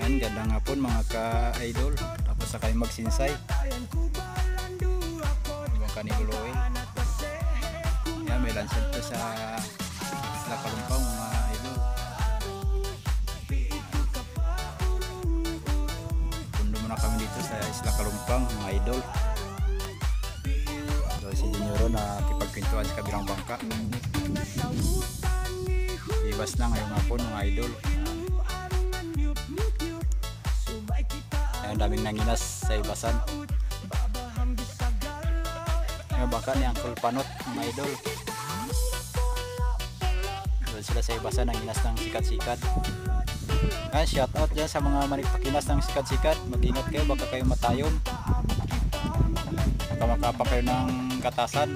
Yan, gandang hapon mga ka-idol. Tapos sa kayo magsinsay. Ibang kanigulo oil. Yan, may lansad to sa Isla Kalumpang mga idol. Pundo muna kami dito sa Isla Kalumpang mga idol. So si Junior na kipagpintuan sa kabilang bangka. Ibas na ngayong hapon mga idol. Ang daming nanginas sa ibasan. Yung bangka ni Uncle Panot mga idol. Doon sila sa ibasan nanginas ng sikat-sikat. Shout out dyan sa mga manigpakinas ng sikat-sikat. Mag-ingat kayo, baka kayo matayom. Baka makapa kayo ng katasan.